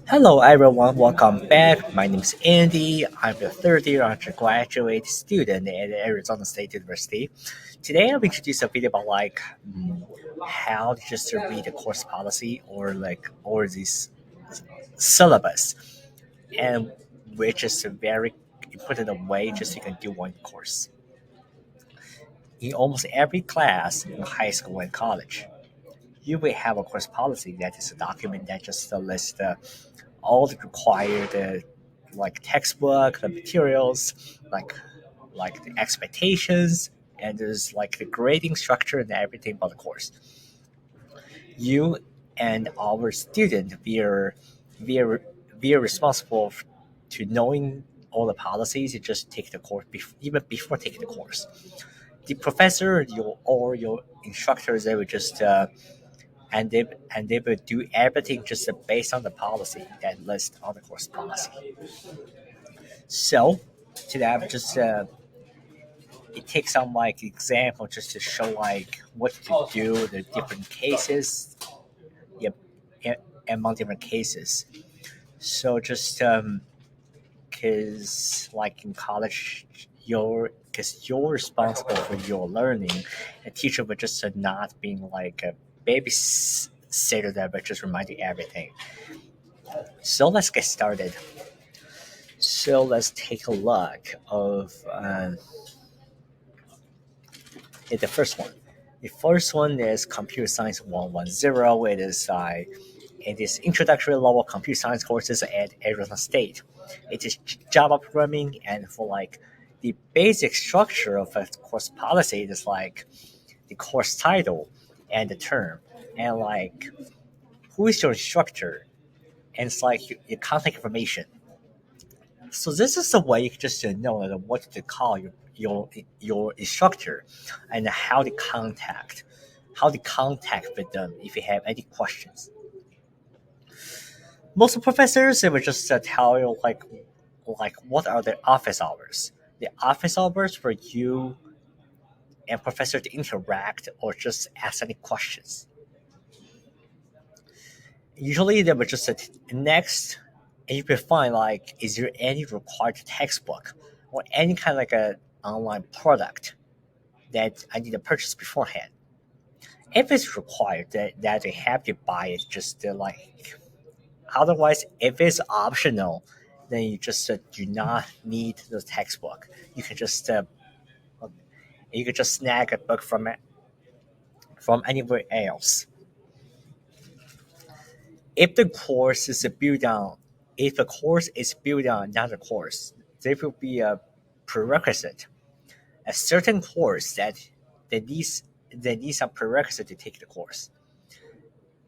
Hello everyone, welcome back. My name is Andy. I'm a third year undergraduate student at Arizona State University. Today I'll introduce a video about how to just read the course policy or this syllabus, and which is a very important way just you can do one course. In almost every class in high school and college, you will have a course policy that is a document that just lists all the required textbook, the materials, like the expectations, and there's like the grading structure and everything about the course. You and our student we are we are responsible to knowing all the policies. You just take the course even before taking the course. The professor or your instructors, they would just and they will do everything just based on the policy that lists on the course policy. So today I'm just it takes some like example just to show like what to do the different cases. Yep, among different cases. So just because like in college, you're responsible for your learning, a teacher would just not being like a babysitter that but just remind you everything. So let's get started. So let's take a look of the first one. The first one is Computer Science 110. It is introductory level computer science courses at Arizona State. It is Java programming, and for like the basic structure of a course policy is like the course title and the term, and like who is your instructor, and it's like your contact information. So this is the way you just know what to call your instructor and how to contact with them if you have any questions. Most professors they will just tell you like what are the office hours. The office hours for you and professor to interact or just ask any questions. Usually they will just next, and you can find like is there any required textbook or any kind of like a online product that I need to purchase beforehand. If it's required, that they have to buy it just to like. Otherwise, if it's optional, then you just do not need the textbook. You can just snag a book from anywhere else. If the course is built on if the course is built on another course, there will be a prerequisite, a certain course that needs some prerequisite to take the course.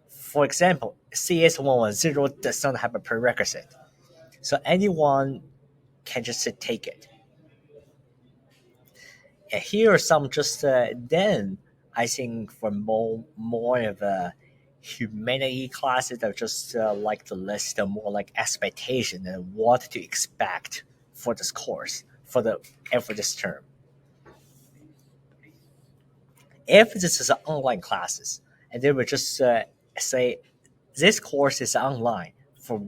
For example, CS 110 does not have a prerequisite, so anyone can just take it. And here are some just then I think for more of a humanity classes that just like to list more like expectation and what to expect for this course for this term. If this is online classes, and they would just say this course is online for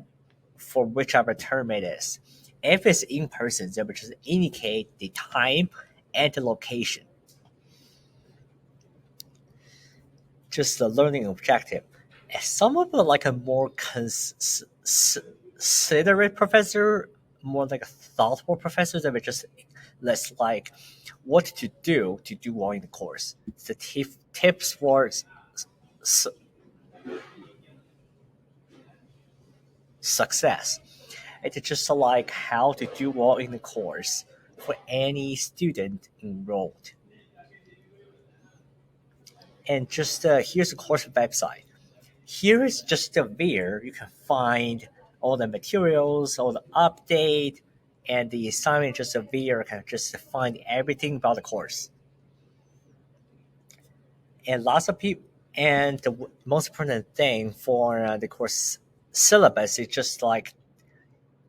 whichever term it is. If it's in person, they would just indicate the time and the location. Just the learning objective. And some of the like a more considerate professor, more like a thoughtful professor that would just less like what to do well in the course. The tips for s- success. It's just like how to do well in the course for any student enrolled. And just here's the course website. Here is just where you can find all the materials, all the update, and the assignment. Just where you can just find everything about the course. And lots of people. And the most important thing for the course syllabus is just like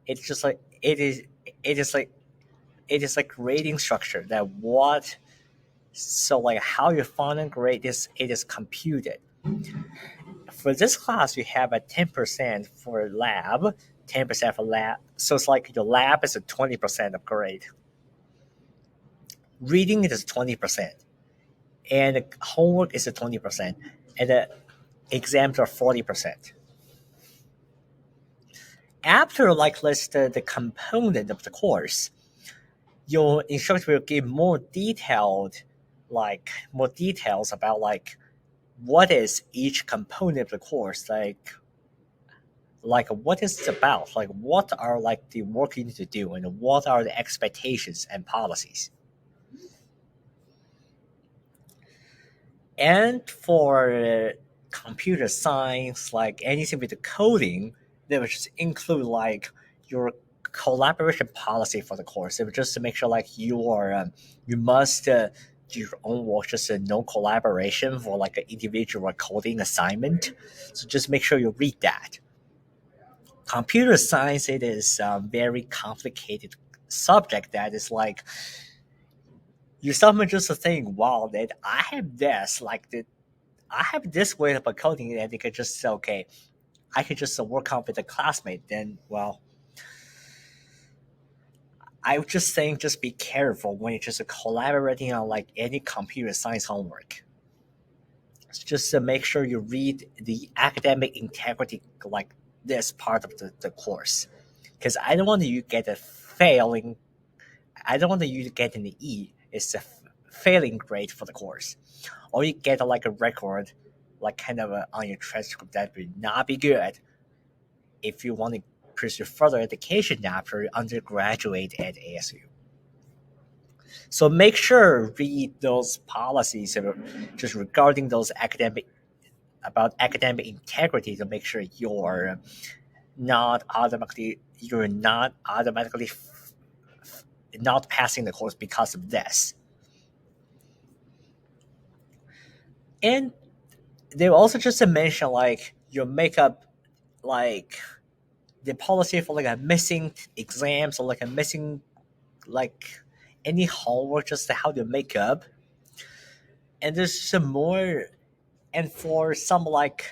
it's just like it is like it is like grading structure that what so like how you find a grade is it is computed. For this class, you have a 10% for lab, 10% for lab. So it's like your lab is a 20% of grade. Reading is 20%, and homework is a 20%, and the exams are 40%. After like list the component of the course, your instructor will give more details about like what is each component of the course, like what it's about, like what are like the work you need to do, and what are the expectations and policies. And for computer science, like anything with the coding, they would just include like your collaboration policy for the course. It would just to make sure like you must do your own work, just no collaboration for like an individual coding assignment. So just make sure you read that. Computer science, it is a very complicated subject that is like you someone just think, wow, that I have this like the I have this way of coding, and they could just say, okay, I could just work on with a classmate. Then, well, I would just think, just be careful when you're just collaborating on like any computer science homework. Just to make sure you read the academic integrity, like this part of the course, because I don't want you to get a failing. I don't want you to get an E. It's a failing grade for the course, or you get like a record, like kind of on your transcript. That would not be good if you want to pursue further education after your undergraduate at ASU. So make sure read those policies just regarding those academic about academic integrity to make sure you're not automatically not passing the course because of this. And they also just mention like your makeup, like the policy for like a missing exams or like a missing like any homework, just how to make up. And there's some more, and for some like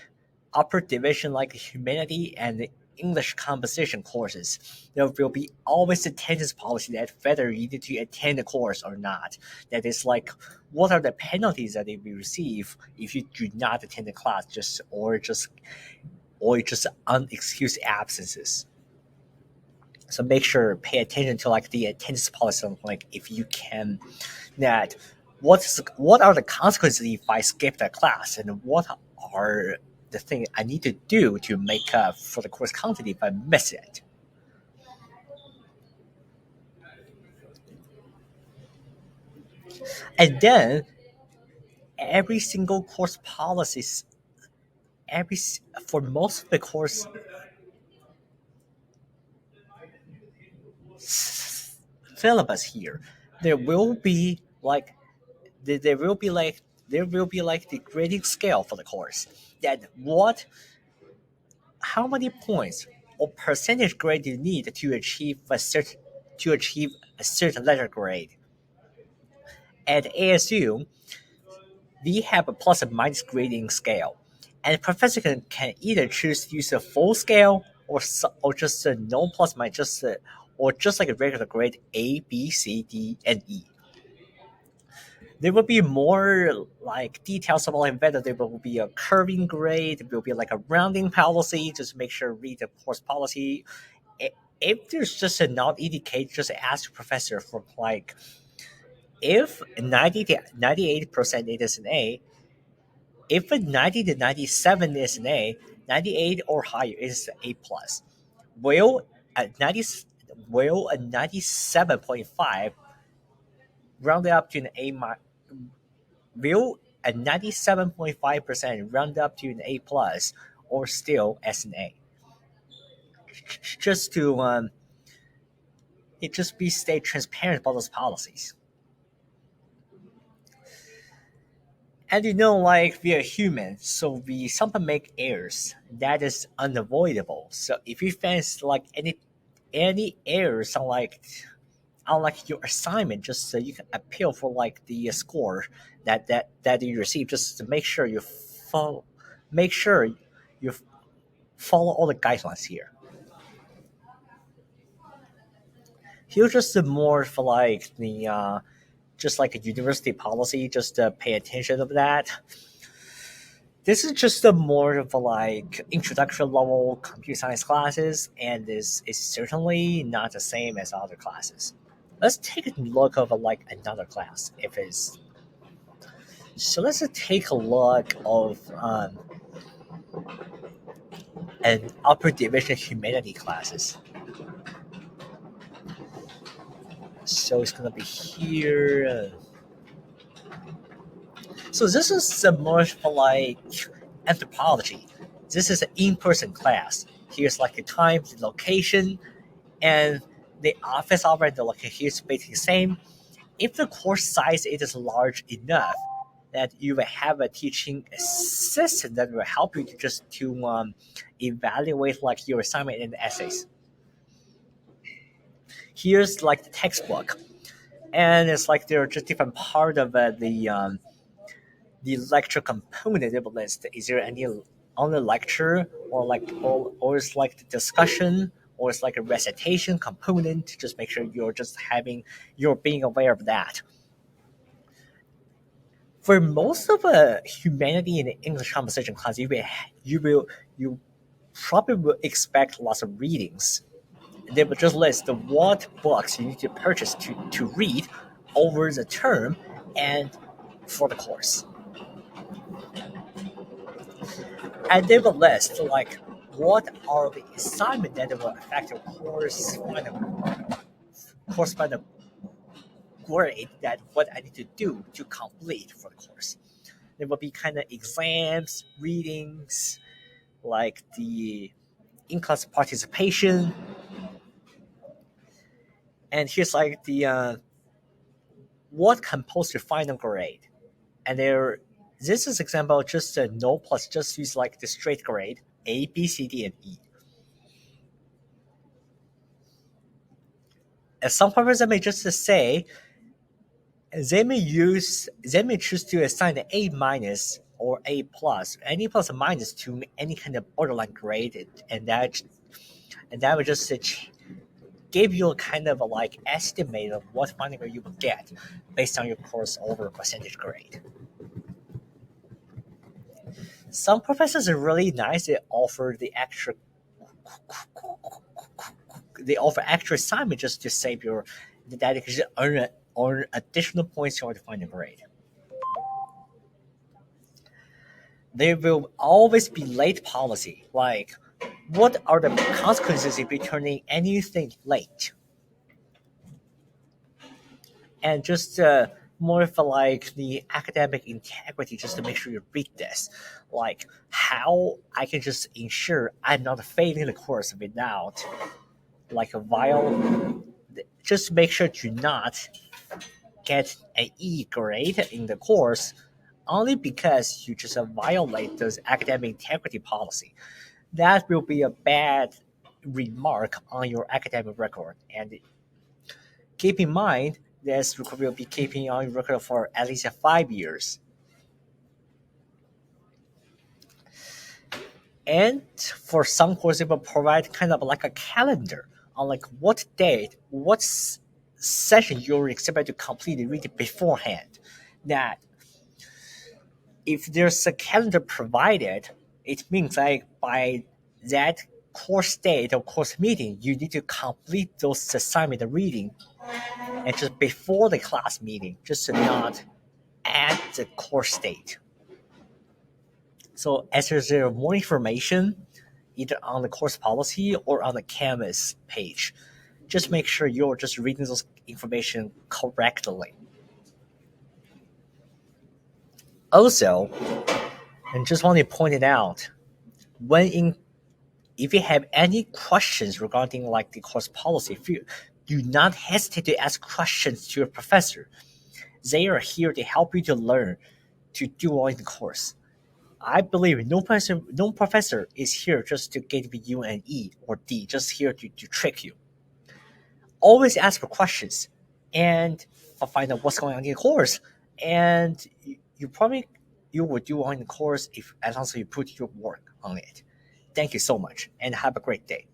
upper division like humanity and English composition courses, there will be always attendance policy that whether you need to attend the course or not. That is like what are the penalties that they will receive if you do not attend the class, just unexcused absences. So make sure pay attention to like the attendance policy, like if you can, that what are the consequences if I skip that class, and what are the things I need to do to make up for the course content if I miss it. And then every single course policies, every for most of the course syllabus here, there will be like there will be like the grading scale for the course, that what how many points or percentage grade you need to achieve a certain letter grade. At ASU, we have a plus and minus grading scale, and the professor can either choose to use a full scale or just a no plus minus, or just like a regular grade A, B, C, D, and E. There will be more like details about like whether there will be a curving grade, there will be like a rounding policy. Just make sure read the course policy. If there's just a not indicate, just ask your professor for like if 90 to 98% it is an A, if a 90 to 97 is an A, 98 or higher is an A plus. Will a 90 will a 97.5 round up to an A will a 97.5% round up to an A plus, or still as an A? Just to it just be stay transparent about those policies. And like we are human, so we sometimes make errors. That is unavoidable. So if you face like any errors on like your assignment, just so you can appeal for like the score that you receive, just to make sure you follow, make sure you follow all the guidelines here. Here's just more for like the just like a university policy, just to pay attention of that. This is just a more of a like introduction level computer science classes, and this is certainly not the same as other classes. Let's take a look of like another class. If it's so, let's take a look of an upper division humanity classes. So it's gonna be here. So this is more for like anthropology. This is an in-person class. Here's like the time, the location, and the office hour and the location here is basically the same. If the course size is large enough, that you will have a teaching assistant that will help you to evaluate like your assignment and essays. Here's like the textbook, and it's like there are just different part of the lecture component of the list. Is there any on the lecture or or it's like the discussion or it's like a recitation component? Just make sure you're being aware of that. For most of a humanity and English conversation class, you probably will expect lots of readings. They will just list the what books you need to purchase to read over the term and for the course. And they will list like what are the assignment that will affect your course final grade, that what I need to do to complete for the course. There will be kind of exams, readings, like the in-class participation, and here's like the what compose your final grade. And there, this is example just a no plus, just use like the straight grade A, B, C, D, and E. And some professors may just say they may choose to assign an A minus or A plus, any plus or minus to any kind of borderline grade, and that would just give you a kind of a like estimate of what final grade you will get based on your course over percentage grade. Some professors are really nice. They offer extra assignment just to save your that you can just earn additional points toward the final grade. There will always be late policy. Like, what are the consequences if you turning anything late? And just more for like the academic integrity, just to make sure you read this. Like, how I can just ensure I'm not failing the course without like a vile. Just make sure to not get an E grade in the course only because you just violate those academic integrity policy. That will be a bad remark on your academic record. And keep in mind, this record will be keeping on your record for at least 5 years. And for some courses, it will provide kind of like a calendar on like what date, session you're expected to complete the reading beforehand. That if there's a calendar provided, it means like by that course date or course meeting, you need to complete those assignment reading and just before the class meeting, just to not at the course date. So as there more information, either on the course policy or on the Canvas page, just make sure you're just reading those information correctly. Also, and just want to point it out, when in if you have any questions regarding like the course policy, do not hesitate to ask questions to your professor. They are here to help you to learn to do well in the course. I believe no professor is here just to give you an E or D, just here to trick you. Always ask for questions and find out what's going on in the course. And you will do well in the course if as long as you put your work on it. Thank you so much and have a great day.